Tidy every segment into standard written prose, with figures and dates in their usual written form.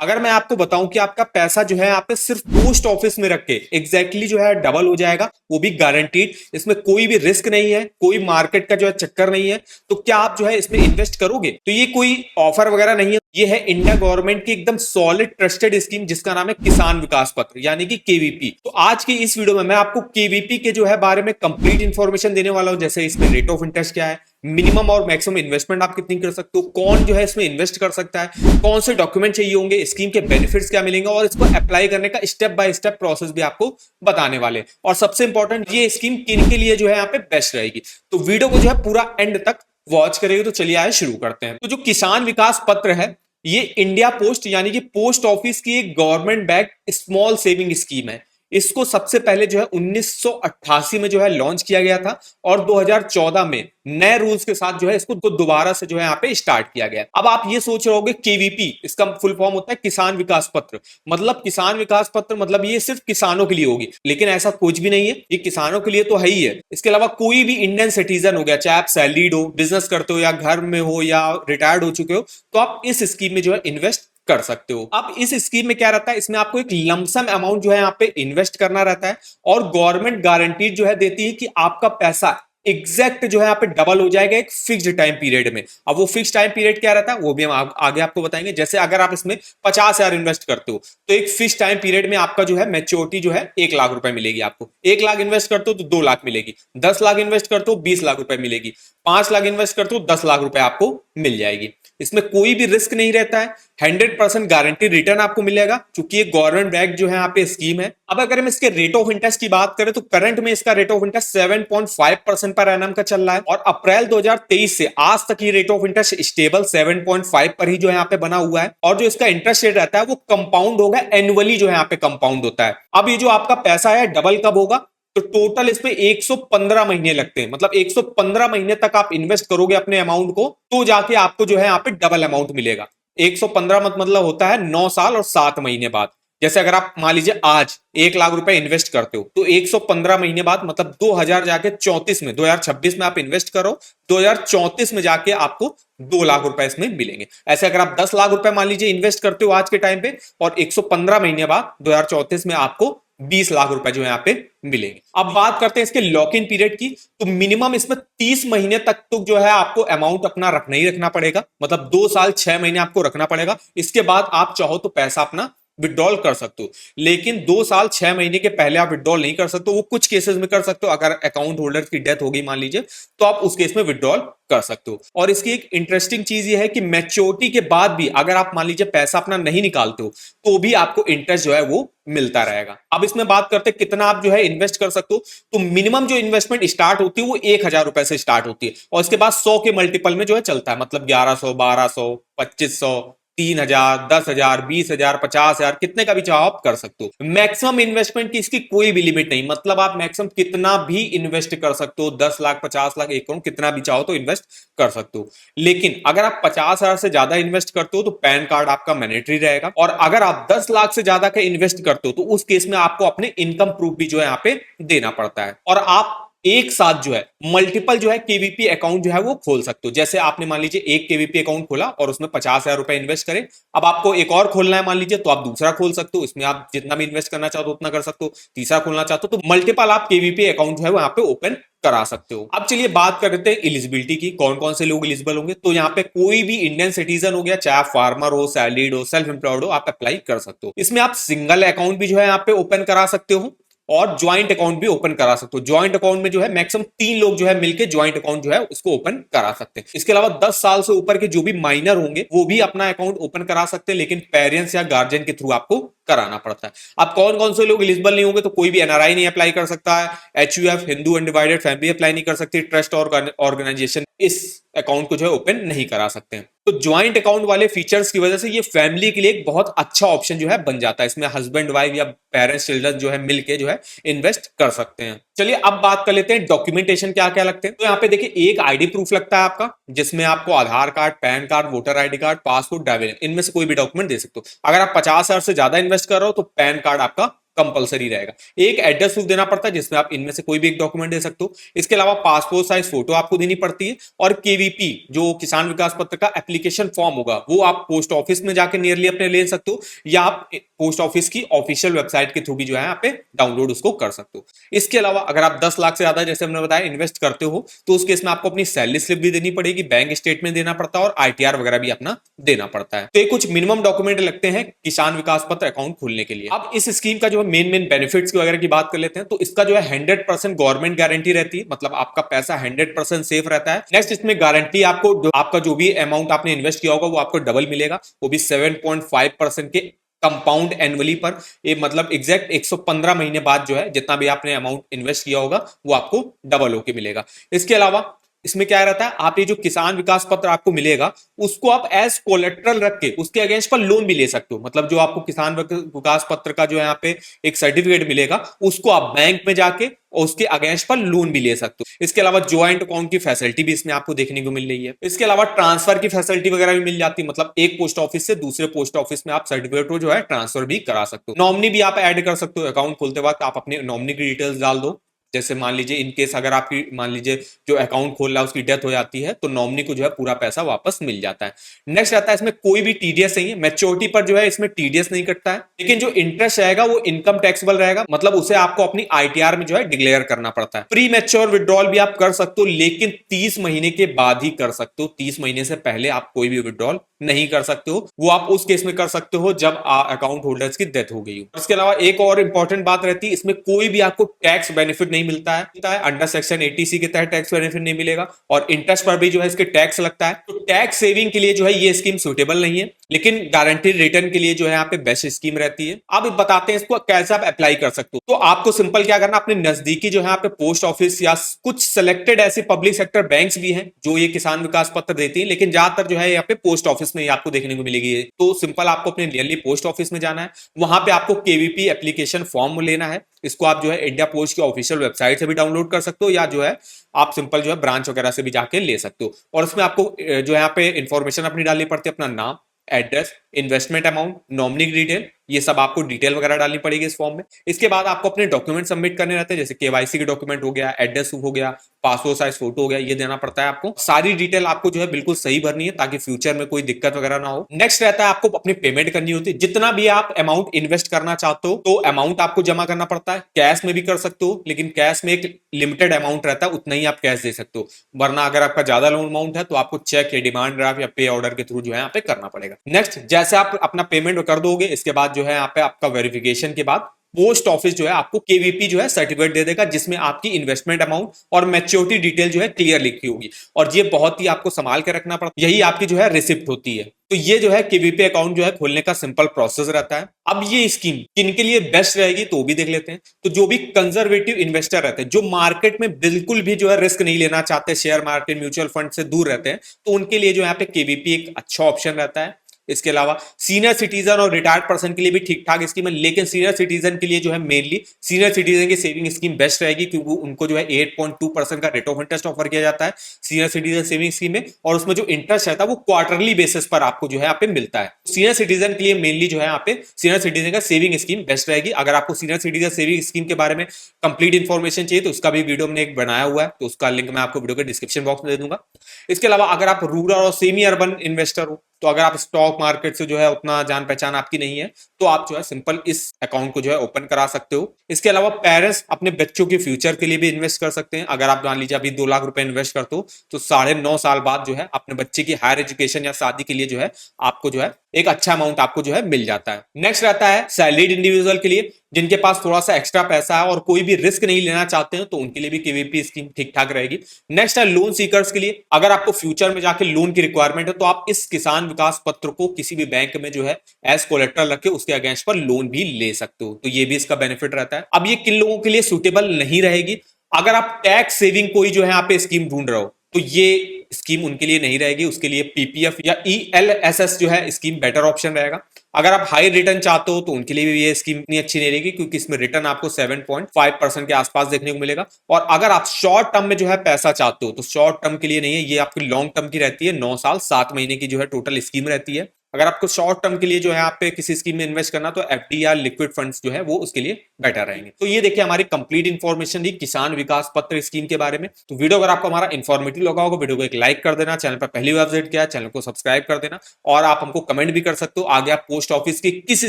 अगर मैं आपको बताऊं कि आपका पैसा जो है आप सिर्फ पोस्ट ऑफिस में रख के एग्जैक्टली जो है डबल हो जाएगा, वो भी गारंटीड, इसमें कोई भी रिस्क नहीं है, कोई मार्केट का जो है चक्कर नहीं है, तो क्या आप जो है इसमें इन्वेस्ट करोगे? तो ये कोई ऑफर वगैरह नहीं है, ये है इंडिया गवर्नमेंट की एकदम सॉलिड ट्रस्टेड स्कीम जिसका नाम है किसान विकास पत्र यानी कि केवीपी। तो आज की इस वीडियो में मैं आपको केवीपी के जो है बारे में कंप्लीट इंफॉर्मेशन देने वाला हूं, जैसे इसमें रेट ऑफ इंटरेस्ट क्या है, मिनिमम और मैक्सिमम इन्वेस्टमेंट आप कितनी कर सकते हो, कौन जो है इसमें इन्वेस्ट कर सकता है, कौन से डॉक्यूमेंट चाहिए होंगे, स्कीम के बेनिफिट्स क्या मिलेंगे और इसको अप्लाई करने का स्टेप बाय स्टेप प्रोसेस भी आपको बताने वाले। और सबसे इंपॉर्टेंट, ये स्कीम किन के लिए जो है यहाँ पे बेस्ट रहेगी, तो वीडियो को जो है पूरा एंड तक वॉच करेंगे। तो चलिए आए शुरू करते हैं। तो जो किसान विकास पत्र है, ये इंडिया पोस्ट यानी कि पोस्ट ऑफिस की एक government backed small saving scheme है। इसको सबसे पहले जो है 1988 में जो है लॉन्च किया गया था और 2014 में नए रूल्स के साथ जो है इसको दोबारा से जो है यहाँ पे स्टार्ट किया गया। अब आप ये सोच रहे होगे केवीपी, इसका फुल फॉर्म होता है किसान विकास पत्र। मतलब किसान विकास पत्र मतलब ये सिर्फ किसानों के लिए होगी, लेकिन ऐसा कुछ भी नहीं है। ये किसानों के लिए तो है ही है, इसके अलावा कोई भी इंडियन सिटीजन हो गया, चाहे आप सैलरीड हो, बिजनेस करते हो या घर में हो या रिटायर्ड हो चुके हो, तो आप इस स्कीम में जो है इन्वेस्ट कर सकते हो। अब इस स्कीम में क्या रहता है, इसमें आपको एक लमसम अमाउंट जो है यहाँ पे इन्वेस्ट करना रहता है और गवर्नमेंट गारंटी जो है देती है कि आपका पैसा एग्जैक्ट जो है यहाँ पे डबल हो जाएगा एक फिक्स्ड टाइम पीरियड में। अब वो फिक्स टाइम पीरियड क्या रहता है वो भी हम आगे आपको बताएंगे। जैसे अगर आप इसमें 50,000 इन्वेस्ट करते हो तो एक फिक्स टाइम पीरियड में आपका जो है मैच्योरिटी जो है 1 लाख रुपए मिलेगी। आपको 1 लाख इन्वेस्ट करते हो तो 2 लाख मिलेगी, 10 लाख इन्वेस्ट करते हो 20 लाख रुपए मिलेगी, 5 लाख इन्वेस्ट करते हो 10 लाख रुपए आपको मिल जाएगी। इसमें कोई भी रिस्क नहीं रहता है, 100% गारंटी रिटर्न आपको मिलेगा क्योंकि ये गवर्नमेंट बैक जो है यहाँ पे स्कीम है। अब अगर हम इसके रेट ऑफ इंटरेस्ट की बात करें तो करंट में इसका rate of interest 7.5% per annum का चल रहा है और अप्रैल 2023 से आज तक ये रेट ऑफ इंटरेस्ट स्टेबल 7.5 पर ही जो है यहाँ पे बना हुआ है। और जो इसका इंटरेस्ट रेट रहता है वो कंपाउंड होगा, एनुअली जो है यहाँ पे कंपाउंड होता है। अब ये जो आपका पैसा है डबल कब होगा, तो टोटल इसमें 115 महीने लगते हैं। मतलब 115 महीने तक आप इन्वेस्ट करोगे अपने अमाउंट को तो जाके आपको जो है यहाँ पे डबल अमाउंट मिलेगा। 115 मतलब होता है 9 साल और 7 महीने बाद। जैसे अगर आप मान लीजिए आज 1 लाख रुपए इन्वेस्ट करते हो तो 115 महीने बाद मतलब 2000 जाके 34 में 2026 में आप इन्वेस्ट करो, 2034 में जाके आपको 2 लाख रुपए इसमें मिलेंगे। ऐसे अगर आप 10 लाख रुपए मान लीजिए इन्वेस्ट करते हो आज के टाइम पे और 115 महीने बाद 2034 में आपको 20 लाख रुपए जो यहाँ पे मिलेंगे। अब बात करते हैं इसके लॉक इन पीरियड की, तो मिनिमम इसमें 30 महीने तक तो जो है आपको अमाउंट अपना रखना ही रखना पड़ेगा। मतलब 2 साल 6 महीने आपको रखना पड़ेगा। इसके बाद आप चाहो तो पैसा अपना विड्रॉल कर सकते हो, लेकिन 2 साल 6 महीने के पहले आप विड्रॉल नहीं कर सकते। वो कुछ केसेस में कर सकते हो, अगर अकाउंट होल्डर की डेथ होगी मान लीजिए तो आप उस केस में विड्रॉल कर सकते हो। और इसकी एक इंटरेस्टिंग चीज ये है कि मैच्योरिटी के बाद भी अगर आप मान लीजिए पैसा अपना नहीं निकालते हो तो भी आपको इंटरेस्ट जो है वो मिलता रहेगा। अब इसमें बात करते हैं कितना आप जो है इन्वेस्ट कर सकते हो, तो मिनिमम जो इन्वेस्टमेंट स्टार्ट होती है वो 1,000 रुपए से स्टार्ट होती है और इसके बाद 100 के मल्टीपल में जो है चलता है। मतलब 1100, 1200, 2500, 3,000, 10,000, 20,000, 50,000, कितने का भी चाहो आप कर सकते हो। मैक्सिमम इन्वेस्टमेंट की इसकी कोई भी लिमिट नहीं, मतलब आप मैक्सिमम कितना भी इन्वेस्ट कर सकते हो, 10 लाख, 50 लाख, 1 करोड़, कितना भी चाहो तो इन्वेस्ट कर सकते हो। लेकिन अगर आप 50,000 से ज्यादा इन्वेस्ट करते हो तो पैन कार्ड आपका मैंडेटरी रहेगा और अगर आप 10 लाख से ज्यादा का इन्वेस्ट करते हो तो उस केस में आपको अपने इनकम प्रूफ भी जो है यहाँ पे देना पड़ता है। और आप एक साथ जो है मल्टीपल जो है केवीपी अकाउंट जो है वो खोल सकते हो। जैसे आपने मान लीजिए एक केवीपी अकाउंट खोला और उसमें 50,000 रुपए इन्वेस्ट करें, अब आपको एक और खोलना है मान लीजिए तो आप दूसरा खोल सकते हो, इसमें आप जितना भी इन्वेस्ट करना चाहते हो उतना कर सकते हो। तीसरा खोलना चाहते हो तो मल्टीपल आप केवीपी अकाउंट जो है वो यहाँ पे ओपन करा सकते हो। अब चलिए बात करते हैं एलिजिबिलिटी की, कौन कौन से लोग एलिजिबल होंगे। तो यहाँ पे कोई भी इंडियन सिटीजन हो गया, चाहे आप फार्मर हो, सैलरीड हो, सेल्फ एम्प्लॉयड हो, आप अप्लाई कर सकते हो। इसमें आप सिंगल अकाउंट भी जो है यहाँ पे ओपन करा सकते हो और ज्वाइंट अकाउंट भी ओपन करा सकते हो। ज्वाइंट अकाउंट में जो है मैक्सिमम 3 लोग जो है मिलकर ज्वाइंट अकाउंट जो है उसको ओपन करा सकते हैं। इसके अलावा 10 साल से ऊपर के जो भी माइनर होंगे वो भी अपना अकाउंट ओपन करा सकते हैं, लेकिन पेरेंट्स या गार्जियन के थ्रू आपको कराना पड़ता है। अब कौन कौन से लोग एलिजिबल नहीं होंगे, तो कोई भी एनआरआई नहीं अप्लाई कर सकता है, HUF Hindu undivided family apply नहीं कर सकती, ट्रस्ट और ऑर्गेनाइजेशन इस अकाउंट को जो है ओपन नहीं करा सकते हैं। तो ज्वाइंट अकाउंट वाले फीचर्स की वजह से ये फैमिली के लिए एक बहुत अच्छा ऑप्शन जो है बन जाता है। इसमें हस्बैंड वाइफ या पेरेंट्स चिल्ड्रन जो है मिलके जो है इन्वेस्ट कर सकते हैं। चलिए अब बात कर लेते हैं डॉक्यूमेंटेशन क्या क्या लगते हैं। तो यहाँ पे देखिए एक आईडी प्रूफ लगता है आपका, जिसमें आपको Aadhaar card, PAN card, voter ID card, passport, driving, इनमें से कोई भी डॉक्यूमेंट दे सकते हो। अगर आप 50,000 से ज्यादा इन्वेस्ट कर रहे हो तो पैन कार्ड आपका कंपलसरी रहेगा। एक एड्रेस प्रूफ देना पड़ता है जिसमें आप इनमें से कोई भी एक डॉक्यूमेंट दे सकते हो। इसके अलावा पासपोर्ट साइज फोटो आपको देनी पड़ती है, और केवीपी जो किसान विकास पत्र का एप्लीकेशन फॉर्म होगा वो आप पोस्ट ऑफिस में जाकर नियरली अपने ले सकते हो, या आप पोस्ट ऑफिस की ऑफिशियल वेबसाइट के थ्रू भी जो है यहाँ पे डाउनलोड उसको कर सकते हो। इसके अलावा अगर आप 10 लाख से ज्यादा जैसे हमने बताया इन्वेस्ट करते हो तो उस केस में आपको अपनी सैलरी स्लिप भी देनी पड़ेगी, बैंक स्टेटमेंट देना पड़ता है और आईटीआर वगैरह भी अपना देना पड़ता है। तो ये कुछ मिनिमम डॉक्यूमेंट लगते हैं किसान विकास पत्र अकाउंट खोलने के लिए। अब इस स्कीम का जो है मेन बेनिफिट्स वगैरह की बात कर लेते हैं। तो इसका जो है 100% गवर्नमेंट गारंटी रहती है, मतलब आपका पैसा 100% सेफ रहता है। नेक्स्ट इसमें गारंटी आपको आपका जो भी अमाउंट आपने इन्वेस्ट किया होगा वो आपको डबल मिलेगा, वो भी 7.5% के कंपाउंड एनुअली पर। ये मतलब एग्जैक्ट 115 महीने बाद जो है जितना भी आपने अमाउंट इन्वेस्ट किया होगा वो आपको डबल होके मिलेगा। इसके अलावा इसमें क्या रहता है, आप ये जो किसान विकास पत्र आपको मिलेगा उसको आप एज कोलेट्रल रख के उसके अगेंस्ट पर लोन भी ले सकते हो। मतलब जो आपको किसान विकास पत्र का जो यहाँ पे एक सर्टिफिकेट मिलेगा उसको आप बैंक में जाके और उसके अगेंस्ट पर लोन भी ले सकते हो। इसके अलावा ज्वाइंट अकाउंट की फैसिलिटी भी इसमें आपको देखने को मिल रही है। इसके अलावा ट्रांसफर की फैसिलिटी वगैरह भी मिल जाती है, मतलब एक पोस्ट ऑफिस से दूसरे पोस्ट ऑफिस में आप सर्टिफिकेट को जो है ट्रांसफर भी करा सकते हो। नॉमिनी भी आप ऐड कर सकते हो, अकाउंट खोलते वक्त आप अपने नॉमिनी की डिटेल्स डाल दो। जैसे मान लीजिए इन केस अगर आपकी मान लीजिए जो अकाउंट खोल रहा है उसकी डेथ हो जाती है तो नॉमिनी को जो है पूरा पैसा वापस मिल जाता है। नेक्स्ट आता है इसमें कोई भी टीडीएस नहीं है, मैच्योरिटी पर जो है इसमें टीडीएस नहीं कटता है, लेकिन जो इंटरेस्ट रहेगा वो इनकम टैक्सेबल रहेगा, मतलब उसे आपको अपनी आईटीआर में जो है डिक्लेयर करना पड़ता है। प्री मैच्योर विड्रॉल भी आप कर सकते हो, लेकिन 30 महीने के बाद ही कर सकते हो, 30 महीने से पहले आप कोई भी विड्रॉल नहीं कर सकते हो। वो आप उस केस में कर सकते हो जब अकाउंट होल्डर्स की डेथ हो गई हो। इसके अलावा एक और इंपॉर्टेंट बात रहती है, इसमें कोई भी आपको टैक्स बेनिफिट नहीं मिलता है, अंडर सेक्शन 80C के तहत टैक्स बेनिफिट नहीं मिलेगा, और इंटरेस्ट पर भी जो है इसके टैक्स लगता है। तो टैक्स सेविंग के लिए जो है ये स्कीम सुटेबल नहीं है, लेकिन गारंटीड रिटर्न के लिए जो है यहाँ पे बेस्ट स्कीम रहती है। अब बताते हैं इसको कैसे आप अप्लाई कर सकते हो। तो आपको सिंपल क्या करना, अपने नजदीकी जो है यहाँ पे पोस्ट ऑफिस या कुछ सिलेक्टेड ऐसे पब्लिक सेक्टर बैंक्स भी हैं जो ये किसान विकास पत्र देती है, लेकिन ज्यादातर जो है यहाँ पे पोस्ट ऑफिस में आपको देखने को मिलेगी। तो सिंपल आपको अपने नियरली पोस्ट ऑफिस में जाना है, वहां पे आपको केवीपी एप्लीकेशन फॉर्म लेना है। इसको आप जो है इंडिया पोस्ट की ऑफिशियल वेबसाइट से भी डाउनलोड कर सकते हो, या जो है आप सिंपल जो है ब्रांच वगैरह से भी जाके ले सकते हो। और उसमें आपको जो यहाँ पे इंफॉर्मेशन अपनी डालनी पड़ती है, अपना नाम, address, investment amount, nominee detail, ये सब आपको डिटेल वगैरह डालनी पड़ेगी इस फॉर्म में। इसके बाद आपको अपने डॉक्यूमेंट सबमिट करने रहते हैं, जैसे केवाईसी के डॉक्यूमेंट हो गया, एड्रेस हो गया, पासपोर्ट साइज फोटो हो गया, ये देना पड़ता है आपको। सारी डिटेल आपको जो है बिल्कुल सही भरनी है ताकि फ्यूचर में कोई दिक्कत वगैरह ना हो। नेक्स्ट रहता है आपको अपनी पेमेंट करनी होती है। जितना भी आप अमाउंट इन्वेस्ट करना चाहते हो तो अमाउंट आपको जमा करना पड़ता है। कैश में भी कर सकते हो, लेकिन कैश में एक लिमिटेड अमाउंट रहता है, उतना ही आप कैश दे सकते हो। वरना अगर आपका ज्यादा लोन अमाउंट है तो आपको चेक या डिमांड ड्राफ्ट या पे ऑर्डर के थ्रू जो है यहाँ पे करना पड़ेगा। नेक्स्ट जैसे आप अपना पेमेंट कर दोगे, इसके बाद जो है यहाँ पे आपका वेरिफिकेशन के बाद पोस्ट ऑफिस जो है आपको केवीपी जो है सर्टिफिकेट दे देगा, जिसमें आपकी इन्वेस्टमेंट अमाउंट और मैच्योरिटी डिटेल जो है क्लियर लिखी होगी, और ये बहुत ही आपको संभाल के रखना पड़ता है। यही आपकी जो है रिसिप्ट होती है। तो ये जो है केवीपी अकाउंट जो है खोलने का सिंपल प्रोसेस रहता है। अब ये स्कीम किन के लिए बेस्ट रहेगी तो भी देख लेते हैं। तो जो भी कंजर्वेटिव इन्वेस्टर रहते हैं, जो मार्केट में बिल्कुल भी जो है रिस्क नहीं लेना चाहते, शेयर मार्केट म्यूचुअल फंड से दूर रहते हैं, तो उनके लिए जो यहाँ पे केवीपी एक अच्छा ऑप्शन रहता है। इसके अलावा सीनियर सिटीजन और रिटायर्ड पर्सन के लिए भी ठीक ठाक स्कीम है, लेकिन सीनियर सिटीजन के लिए जो है मेनली सीनियर सिटीजन की सेविंग स्कीम बेस्ट रहेगी, क्योंकि उनको जो है 8.2% का रेट ऑफ इंटरेस्ट ऑफर किया जाता है सीनियर सिटीजन सेविंग स्कीम में, और उसमें जो इंटरेस्ट रहता है वो क्वार्टरली बेसिस पर आपको जो है यहाँ पे मिलता है। सीनियर सिटीजन के लिए मेनली जो है यहाँ पे सीनियर सिटीजन का सेविंग स्कीम बेस्ट रहेगी। अगर आपको सीनियर सिटीजन सेविंग स्कीम के बारे में कंप्लीट इन्फॉर्मेशन चाहिए तो उसका भी वीडियो मैंने एक बनाया हुआ है, तो उसका लिंक मैं आपको वीडियो के डिस्क्रिप्शन बॉक्स में दे दूंगा। इसके अलावा अगर आप रूरल और सेमी अर्बन इन्वेस्टर हो, तो अगर आप स्टॉक मार्केट से जो है उतना जान पहचान आपकी नहीं है, तो आप जो है सिंपल इस अकाउंट को जो है ओपन करा सकते हो। इसके अलावा पेरेंट्स अपने बच्चों के फ्यूचर के लिए भी इन्वेस्ट कर सकते हैं। अगर आप मान लीजिए अभी 2 लाख रुपए इन्वेस्ट करते हो तो 9.5 साल बाद जो है अपने बच्चे की हायर एजुकेशन या शादी के लिए जो है आपको जो है एक अच्छा अमाउंट आपको जो है मिल जाता है। नेक्स्ट रहता है सैलरीड इंडिविजुअल के लिए, जिनके पास थोड़ा सा एक्स्ट्रा पैसा है और कोई भी रिस्क नहीं लेना चाहते हैं, तो उनके लिए भी केवीपी स्कीम ठीक ठाक रहेगी। नेक्स्ट है लोन सीकर्स के लिए, अगर आपको फ्यूचर में जाके लोन की रिक्वायरमेंट है तो आप इस किसान विकास पत्र को किसी भी बैंक में जो है एज कोलेट्रल रख के उसके अगेंस्ट पर लोन भी ले सकते हो, तो ये भी इसका बेनिफिट रहता है। अब ये किन लोगों के लिए सुटेबल नहीं रहेगी, अगर आप टैक्स सेविंग कोई जो है यहाँ पे स्कीम ढूंढ रहे हो तो ये स्कीम उनके लिए नहीं रहेगी, उसके लिए पीपीएफ या ईएलएसएस जो है स्कीम बेटर ऑप्शन रहेगा। अगर आप हाई रिटर्न चाहते हो तो उनके लिए भी ये स्कीम इतनी अच्छी नहीं रहेगी, क्योंकि इसमें रिटर्न आपको 7.5% के आसपास देखने को मिलेगा। और अगर आप शॉर्ट टर्म में जो है पैसा चाहते हो तो शॉर्ट टर्म के लिए नहीं है, ये आपकी लॉन्ग टर्म की रहती है, 9 साल 7 महीने की जो है टोटल स्कीम रहती है। अगर आपको शॉर्ट टर्म के लिए जो है आप पे किसी स्कीम में इन्वेस्ट करना, तो एफडी या लिक्विड फंड्स जो है वो उसके लिए बेटर रहेंगे। तो ये देखिए हमारी कंप्लीट इन्फॉर्मेशन थी किसान विकास पत्र स्कीम के बारे में। तो वीडियो अगर आपको हमारा इन्फॉर्मेटिव लगा होगा, वीडियो को एक लाइक कर देना, चैनल पर पहली बार विजिट किया चैनल को सब्सक्राइब कर देना, और आप हमको कमेंट भी कर सकते हो आगे आप पोस्ट ऑफिस की किस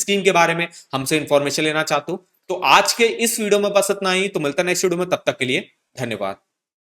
स्कीम के बारे में हमसे इंफॉर्मेशन लेना चाहते हो। तो आज के इस वीडियो में बस इतना ही, तो मिलता है नेक्स्ट वीडियो में, तब तक के लिए धन्यवाद।